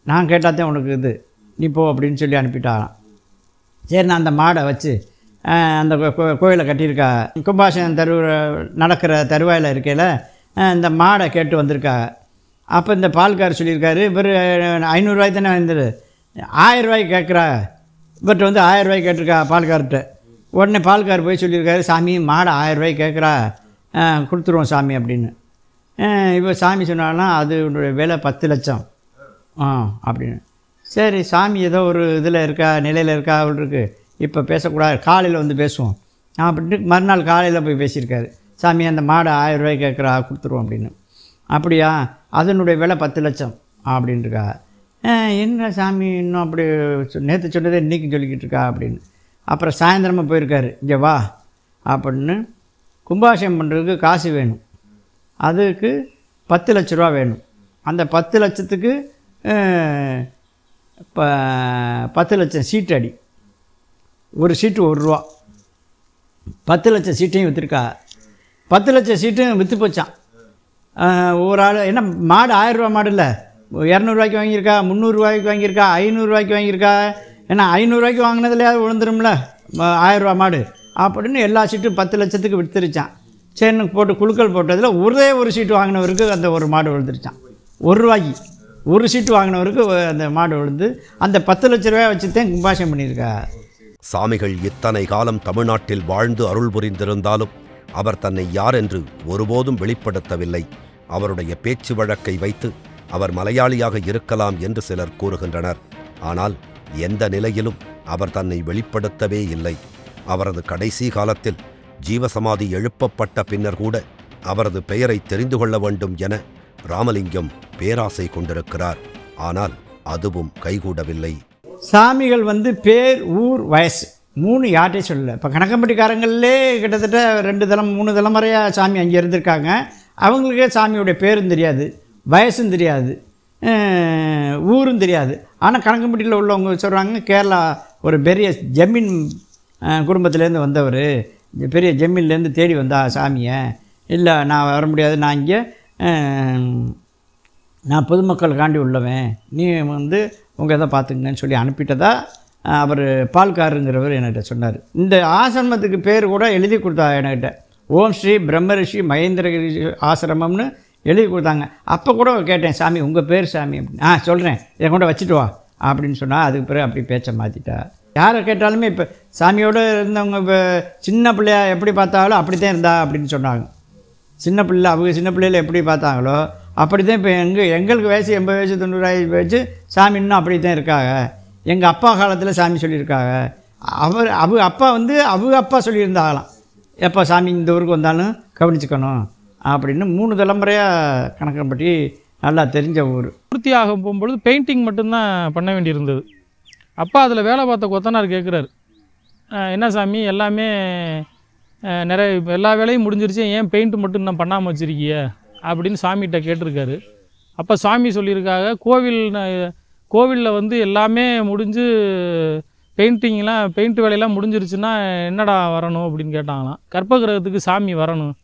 நான் கேட்டால் உனக்கு இது, நீ போ அப்படின்னு சொல்லி அனுப்பிட்டாராம். சரி, நான் அந்த மாடை வச்சு அந்த கோயிலை கட்டியிருக்கா. கும்பாசனம் நடக்கிற தருவாயில் இருக்கையில் இந்த மாடை கேட்டு வந்திருக்கா. அப்போ இந்த பால்கார் சொல்லியிருக்காரு, இவர் 500 ரூபாய்க்கு தானே வந்துடு, 1000 ரூபாய்க்கு கேட்குறா. இவர்கிட்ட 1000 ரூபாய்க்கு கேட்டிருக்கா பால்கார்கிட்ட. உடனே பால்கார் போய் சொல்லியிருக்காரு, சாமி மாடை 1000 ரூபாய்க்கு கேட்குறா, கொடுத்துருவோம் சாமி அப்படின்னு. இப்போ சாமி சொன்னாலும் அது விலை 10 லட்சம் அப்படின்னு. சரி, சாமி ஏதோ ஒரு இதில் இருக்கா, நிலையில் இருக்கா அவருக்கு, இப்போ பேசக்கூடாது, காலையில் பேசுவோம் அப்படின்ட்டு மறுநாள் காலையில் போய் பேசியிருக்காரு. சாமி அந்த மாடை 1000 ரூபாய்க்கு கேட்குறா, கொடுத்துருவோம் அப்படின்னு. அப்படியா, அதனுடைய விலை 10 லட்சம் அப்படின்ட்டுருக்கா. என்ன சாமி இன்னும் அப்படி நேற்று சொன்னதே இன்றைக்கி சொல்லிக்கிட்டு இருக்கா அப்படின்னு. அப்புறம் சாயந்தரமாக போயிருக்காரு, இங்கே வா அப்படின்னு. கும்பாபிஷேகம் பண்ணுறதுக்கு காசு வேணும், அதுக்கு 10 லட்ச ரூபா வேணும். அந்த 10 லட்சத்துக்கு 10 லட்சம் சீட்டு அடி, ஒரு சீட்டு 1 ரூபா. 10 லட்சம் சீட்டையும் விற்றுருக்கா. 10 லட்சம் சீட்டும் விற்று போச்சான். ஒரு ஆள் என்ன மாடு 1000 ரூபா மாடு இல்லை, 200 ரூபாய்க்கு வாங்கியிருக்கா, 300 ரூபாய்க்கு வாங்கியிருக்கா, 500 ரூபாய்க்கு வாங்கியிருக்கா. ஏன்னா 500 ரூபாய்க்கு வாங்கினதுலையாவது விழுந்துரும்ல 1000 ரூபா மாடு அப்படின்னு எல்லா சீட்டும் 10 லட்சத்துக்கு விற்றுருச்சான். சரின்னு போட்டு குழுக்கள் போட்டதில் ஒரே ஒரு சீட்டு வாங்கினவருக்கு அந்த ஒரு மாடு விழுந்துருச்சான். 1 ரூபாய்க்கு ஒரு சீட்டு வாங்கினவருக்கு அந்த மாடு விழுந்து அந்த 10 லட்ச ரூபாய் வச்சுதான் கும்பாபிஷேகம் பண்ணியிருக்கா. சாமிகள் இத்தனை காலம் தமிழ்நாட்டில் வாழ்ந்து அருள் புரிந்திருந்தாலும் அவர் தன்னை யார் என்று ஒருபோதும் வெளிப்படுத்தவில்லை. அவருடைய பேச்சு வழக்கை வைத்து அவர் மலையாளியாக இருக்கலாம் என்று சிலர் கூறுகின்றனர். ஆனால் எந்த நிலையிலும் அவர் தன்னை வெளிப்படுத்தவே இல்லை. அவரது கடைசி காலத்தில் ஜீவசமாதி எழுப்பப்பட்ட பின்னர் கூட அவரது பெயரை தெரிந்து கொள்ள வேண்டும் என ராமலிங்கம் பேராசை கொண்டிருக்கிறார். ஆனால் அதுவும் கைகூடவில்லை. சாமிகள் பேர், ஊர், வயசு 3 யார்ட்டையும் சொல்லலை. இப்போ கணக்கம்பட்டிக்காரங்களே கிட்டத்தட்ட 2 தலம் 3 தலைமுறையாக சாமி அங்கே இருந்திருக்காங்க. அவங்களுக்கே சாமியோடைய பேரும் தெரியாது, வயசும் தெரியாது, ஊரும் தெரியாது. ஆனால் கணக்கம்பட்டியில் உள்ளவங்க சொல்கிறாங்க, கேரளா ஒரு பெரிய ஜமீன் குடும்பத்துலேருந்து வந்தவர், பெரிய ஜமீன்லேருந்து தேடி வந்தா சாமியை. இல்லை நான் வர முடியாது, நான் இங்கே நான் பொதுமக்களுக்காண்டி உள்ளவன், நீ வந்து உங்கள் இதை பார்த்துங்கன்னு சொல்லி அனுப்பிட்டதா அவர் பால்காருங்கிறவர் என்கிட்ட சொன்னார். இந்த ஆசிரமத்துக்கு பேர் கூட எழுதி கொடுத்தா என்கிட்ட, ஓம் ஸ்ரீ பிரம்மரிஷி மகேந்திரகிரி ஆசிரமம்னு எழுதி கொடுத்தாங்க. அப்போ கூட கேட்டேன், சாமி உங்கள் பேர் சாமி அப்படின்னு. சொல்கிறேன், இதை கொண்டு வச்சுட்டு வா அப்படின்னு சொன்னால் அதுக்கு பிறகு அப்படி பேச்சை மாற்றிட்டா. யாரை கேட்டாலுமே இப்போ சாமியோடு இருந்தவங்க இப்போ சின்ன பிள்ளையா எப்படி பார்த்தாங்களோ அப்படி தான் இருந்தா அப்படின்னு சொன்னாங்க. சின்ன பிள்ளை அவங்க சின்ன பிள்ளையில் எப்படி பார்த்தாங்களோ அப்படி தான் இப்போ எங்களுக்கு வயசு 80 வயசு 90 வயசு சாமி இன்னும் அப்படி தான் இருக்காங்க. எங்கள் அப்பா காலத்தில் சாமி சொல்லியிருக்காங்க. அவங்க அப்பா வந்து அவங்க அப்பா சொல்லியிருந்தாங்களாம், எப்போ சாமி இந்த ஊருக்கு வந்தாலும் கவனிச்சுக்கணும் அப்படின்னு. 3 தலைமுறையாக கணக்கம்பட்டி நல்லா தெரிஞ்ச ஊர். பூர்த்தியாக போகும்பொழுது பெயிண்டிங் மட்டும்தான் பண்ண வேண்டியிருந்தது. அப்பா அதில் வேலை பார்த்த கொத்தனார் கேட்குறாரு, என்ன சாமி எல்லாமே நிறைய எல்லா வேலையும் முடிஞ்சிருச்சு, ஏன் பெயிண்ட் மட்டும் நான் பண்ணாமல் வச்சுருக்கிய அப்படின்னு சாமிகிட்ட கேட்டிருக்காரு. அப்போ சாமி சொல்லியிருக்காங்க, கோவிலில் வந்து எல்லாமே முடிஞ்சு பெயிண்ட் வேலையெல்லாம் முடிஞ்சிருச்சுன்னா என்னடா வரணும் அப்படின்னு கேட்டாங்களாம். கற்பகிரகத்துக்கு சாமி வரணும்,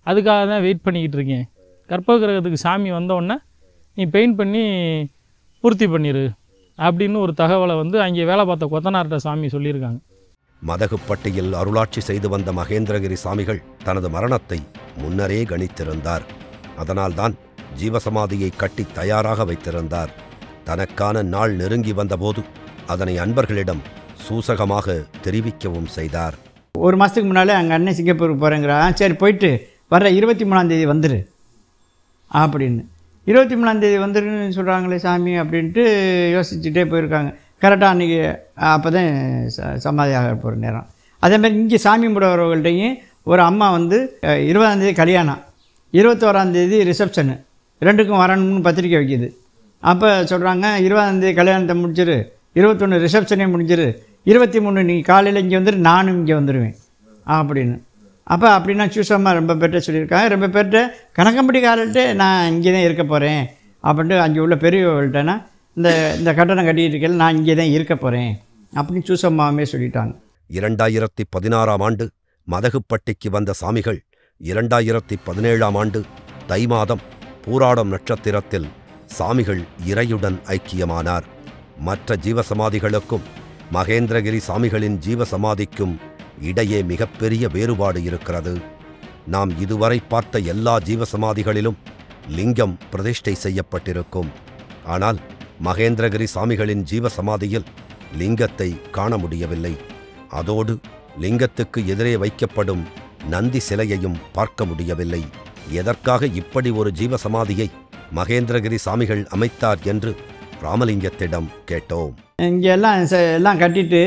அதுக்காக தான் வெயிட் பண்ணிக்கிட்டு இருக்கேன். கற்பகிரகத்துக்கு சாமி வந்தோடனே நீ பெயிண்ட் பண்ணி பூர்த்தி பண்ணிடு அப்படின்னு ஒரு தகவலை வந்து அங்கே வேலை பார்த்த கொத்தனார்கிட்ட சாமி சொல்லியிருக்காங்க. மதகுப்பட்டியில் அருளாட்சி செய்து வந்த மகேந்திரகிரி சாமிகள் தனது மரணத்தை முன்னரே கணித்திருந்தார். அதனால்தான் ஜீவசமாதியை கட்டி தயாராக வைத்திருந்தார். தனக்கான நாள் நெருங்கி வந்தபோது அதனை அன்பர்களிடம் சூசகமாக தெரிவிக்கவும் செய்தார். 1 மாதத்துக்கு முன்னாலே அங்கே அண்ணன் சிங்கப்பூருக்கு போகிறேங்கிறா. சரி போயிட்டு வர்ற 23ஆம் தேதி வந்துரு அப்படின்னு. 23ஆம் தேதி வந்துருன்னு சொல்கிறாங்களே சாமி அப்படின்ட்டு யோசிச்சுட்டே போயிருக்காங்க. கரெக்டாக அன்றைக்கி அப்போ தான் சமாதியாக போகிற நேரம். அதேமாதிரி இங்கே சாமி கும்பிடுறவர்கள்ட்டையும் ஒரு அம்மா வந்து 20ஆம் தேதி கல்யாணம், 21ஆம் தேதி ரிசப்ஷனு, 2க்கும் வரணும்னு பத்திரிக்கை வைக்கிது. அப்போ சொல்கிறாங்க 20ஆம் தேதி கல்யாணத்தை முடிச்சிரு, 21 ரிசப்ஷனே முடிஞ்சிரு, 23 நீ காலையில் இங்கே வந்துரு, நானும் இங்கே வந்துடுவேன் அப்படின்னு. அப்போ அப்படின்னா சூசமாக ரொம்ப பேர்ட்ட சொல்லியிருக்காங்க. ரொம்ப பேர்ட்ட கணக்கம்பட்டிக்காரர்கிட்ட நான் இங்கே தான் இருக்க போகிறேன் அப்படின்ட்டு அங்கே உள்ள பெரியவர்கள்ட்டனா இந்த கட்டணம் கட்டிகிட்டு இருக்கல நான் இங்கே தான் இருக்க போகிறேன் அப்படின்னு சூசம்மாவே சொல்லிட்டாங்க. 2016ஆம் ஆண்டு மதகுப்பட்டிக்கு வந்த சாமிகள் 2017ஆம் ஆண்டு தை மாதம் பூராடம் நட்சத்திரத்தில் சாமிகள் இறையுடன் ஐக்கியமானார். மற்ற ஜீவசமாதிகளுக்கும் மகேந்திரகிரி சாமிகளின் ஜீவசமாதிக்கும் இடையே மிகப்பெரிய வேறுபாடு இருக்கிறது. நாம் இதுவரை பார்த்த எல்லா ஜீவசமாதிகளிலும் லிங்கம் பிரதிஷ்டை செய்யப்பட்டிருக்கும். ஆனால் மகேந்திரகிரி சாமிகளின் ஜீவசமாதியில் லிங்கத்தை காண முடியவில்லை. அதோடு லிங்கத்துக்கு எதிரே வைக்கப்படும் நந்தி சிலையையும் பார்க்க முடியவில்லை. எதற்காக இப்படி ஒரு ஜீவசமாதியை மகேந்திரகிரி சாமிகள் அமைத்தார் என்று ராமலிங்கத்திடம் கேட்டோம். இங்கே எல்லாம் கட்டிட்டு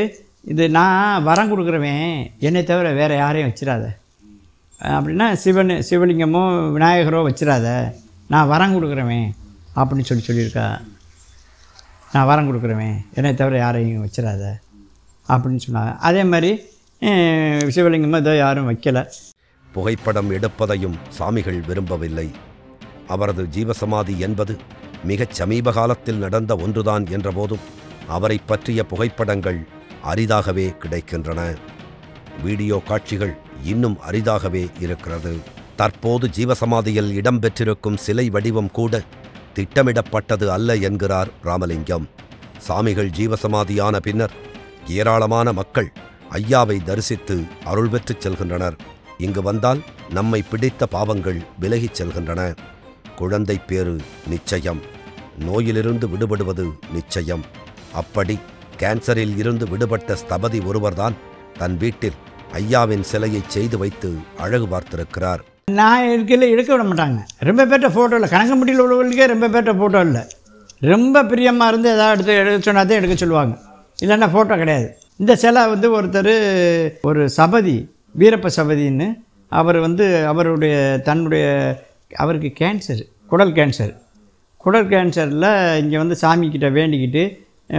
இது நான் வரம் கொடுக்குறவன், என்னை தவிர வேறு யாரையும் வச்சிடாத அப்படின்னா சிவலிங்கமோ விநாயகரோ வச்சிடாத, நான் வரம் கொடுக்குறவன் அப்படின்னு சொல்லியிருக்கா. நான் வரம் கொடுக்குறவன், என்னை தவிர யாரையும் வச்சிடாத அப்படின்னு சொன்னாங்க. அதே மாதிரி சிவலிங்கமோ ஏதோ யாரும் வைக்கலை. புகைப்படம் எடுப்பதையும் சாமிகள் விரும்பவில்லை. அவரது ஜீவசமாதி என்பது மிகச் சமீப காலத்தில் நடந்த ஒன்றுதான் என்றபோதும் அவரை பற்றிய புகைப்படங்கள் அரிதாகவே கிடைக்கின்றன. வீடியோ காட்சிகள் இன்னும் அரிதாகவே இருக்கிறது. தற்போது ஜீவசமாதியில் இடம்பெற்றிருக்கும் சிலை வடிவம் கூட திட்டமிடப்பட்டது அல்ல என்கிறார் ராமலிங்கம். சாமிகள் ஜீவசமாதியான பின்னர் ஏராளமான மக்கள் ஐயாவை தரிசித்து அருள் பெற்றுச் செல்கின்றனர். இங்கு வந்தால் நம்மை பிடித்த பாவங்கள் விலகிச் செல்கின்றன. குழந்தை பேறு நிச்சயம், நோயிலிருந்து விடுபடுவது நிச்சயம். அப்படி கேன்சரில் இருந்து விடுபட்ட ஸ்தபதி ஒருவர்தான் தன் வீட்டில் ஐயாவின் சிலையை செய்து வைத்து அழகு பார்த்திருக்கிறார். நான் இருக்கையில் எடுக்க விட மாட்டாங்க. ரொம்ப பேர்ட்ட ஃபோட்டோ இல்லை, கணக்கம்பட்டியில் உள்ளவர்களுக்கே ரொம்ப பேர்ட்ட ஃபோட்டோ இல்லை. ரொம்ப பிரியமாக இருந்து எதாவது எடுக்க சொன்னால் தான் எடுக்க சொல்லுவாங்க, இல்லைன்னா ஃபோட்டோ கிடையாது. இந்த சிலை வந்து ஒருத்தர் ஒரு சபதி, வீரப்ப சபதின்னு, அவர் வந்து அவருக்கு கேன்சர், குடல் கேன்சரில் இங்கே வந்து சாமிக்கிட்ட வேண்டிக்கிட்டு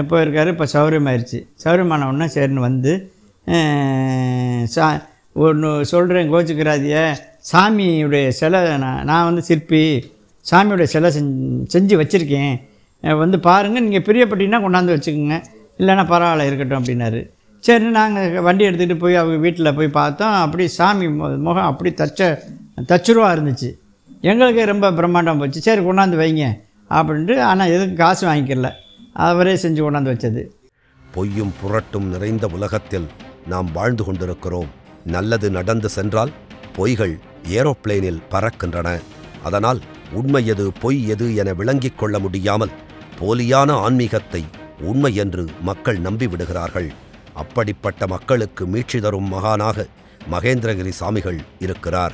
போயிருக்காரு. இப்போ சௌரியமாயிருச்சு. சௌரியமான உடனே சரின்னு வந்து ஒன்று சொல்கிறேன் கோச்சுக்கிறாதிய, சாமியுடைய சிலை நான் வந்து சிற்பி, சாமியுடைய சிலை செஞ்சு வச்சுருக்கேன், வந்து பாருங்கள், நீங்கள் பிரியப்பட்டீங்கன்னா கொண்டாந்து வச்சுக்கோங்க, இல்லைன்னா பரவாயில்ல இருக்கட்டும் அப்படின்னாரு. சரி நாங்கள் வண்டி எடுத்துகிட்டு போய் அவங்க வீட்டில் போய் பார்த்தோம். அப்படி சாமி முகம் அப்படி தச்சுருவா இருந்துச்சு. எங்களுக்கு ரொம்ப பிரம்மாண்டம் போச்சு. சரி கொண்டாந்து வைங்க அப்படின்ட்டு. ஆனால் எதுக்கும் காசு வாங்கிக்கல, அவரே செஞ்சு கொண்டாந்து வச்சது. பொய்யும் புரட்டும் நிறைந்த உலகத்தில் நாம் வாழ்ந்து கொண்டிருக்கிறோம். நல்லது நடந்து சென்றால் பொய்கள் ஏரோப்ளேனில் பறக்கின்றன. அதனால் உண்மை எது பொய் எது என விளங்கிக் கொள்ள முடியாமல் போலியான ஆன்மீகத்தை உண்மை என்று மக்கள் நம்பிவிடுகிறார்கள். அப்படிப்பட்ட மக்களுக்கு மீட்சி தரும் மகானாக மகேந்திரகிரி சாமிகள் இருக்கிறார்.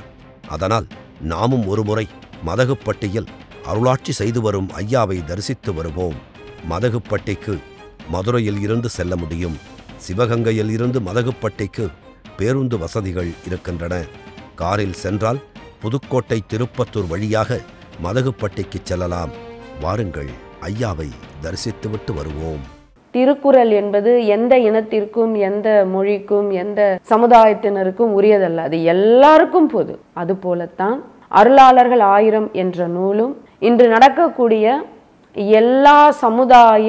அதனால் நாமும் ஒருமுறை மதகுப்பட்டியில் அருளாட்சி செய்து வரும் ஐயாவை தரிசித்து வருவோம். மதகுப்பட்டிக்கு மதுரையில் இருந்து செல்ல முடியும். சிவகங்கையில் இருந்து மதகுப்பட்டிக்கு பேருந்து வசதிகள் இருக்கின்றன. காரில் சென்றால் புதுக்கோட்டை திருப்பத்தூர் வழியாக மதகுப்பட்டிக்கு செல்லலாம். வாருங்கள், ஐயாவை தரிசித்துவிட்டு வருவோம். திருக்குறள் என்பது எந்த இனத்திற்கும் எந்த மொழிக்கும் எந்த சமுதாயத்தினருக்கும் உரியதல்ல, அது எல்லாருக்கும் பொது. அதுபோலத்தான் அருளாளர்கள் 1000 என்ற நூலும் இன்று நடக்கக்கூடிய எல்லா சமுதாய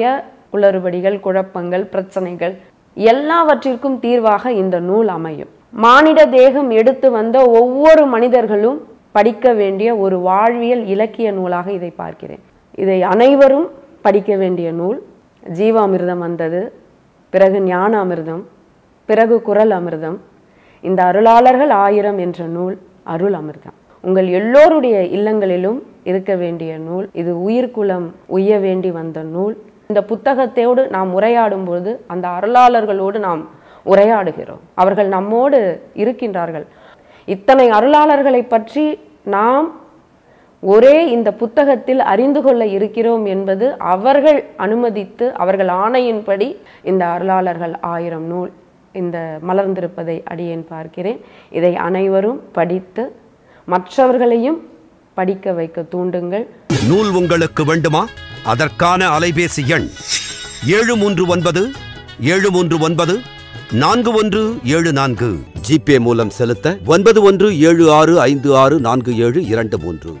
குளறுபடிகள், குழப்பங்கள், பிரச்சனைகள் எல்லாவற்றிற்கும் தீர்வாக இந்த நூல் அமையும். மானிட தேகம் எடுத்து வந்த ஒவ்வொரு மனிதர்களும் படிக்க வேண்டிய ஒரு வாழ்வியல் இலக்கிய நூலாக இதை பார்க்கிறேன். இதை அனைவரும் படிக்க வேண்டிய நூல். ஜீவாமிர்தம் வந்தது, பிறகு ஞான அமிர்தம், பிறகு குறள் அமிர்தம். இந்த அருளாளர்கள் 1000 என்ற நூல் அருள் அமிர்தம். உங்கள் எல்லோருடைய இல்லங்களிலும் இருக்க வேண்டிய நூல் இது. உயிர்குலம் உய்ய வேண்டி வந்த நூல். இந்த புத்தகத்தோடு நாம் உரையாடும் பொழுது அந்த அருளாளர்களோடு நாம் உரையாடுகிறோம். அவர்கள் நம்மோடு இருக்கின்றார்கள். இத்தனை அருளாளர்களை பற்றி நாம் ஒரே இந்த புத்தகத்தில் அறிந்து கொள்ள இருக்கிறோம் என்பது அவர்கள் அனுமதித்து அவர்கள் ஆணையின்படி இந்த அருளாளர்கள் 1000 நூல் இந்த மலர்ந்திருப்பதை அடியேன் பார்க்கிறேன். இதை அனைவரும் படித்து மற்றவர்களையும் படிக்க வைக்க தூண்டுங்கள். நூல் உங்களுக்கு வேண்டுமா? அதற்கான அலைபேசி எண் 739 739 4174. ஜிபே மூலம் செலுத்த 9176564723.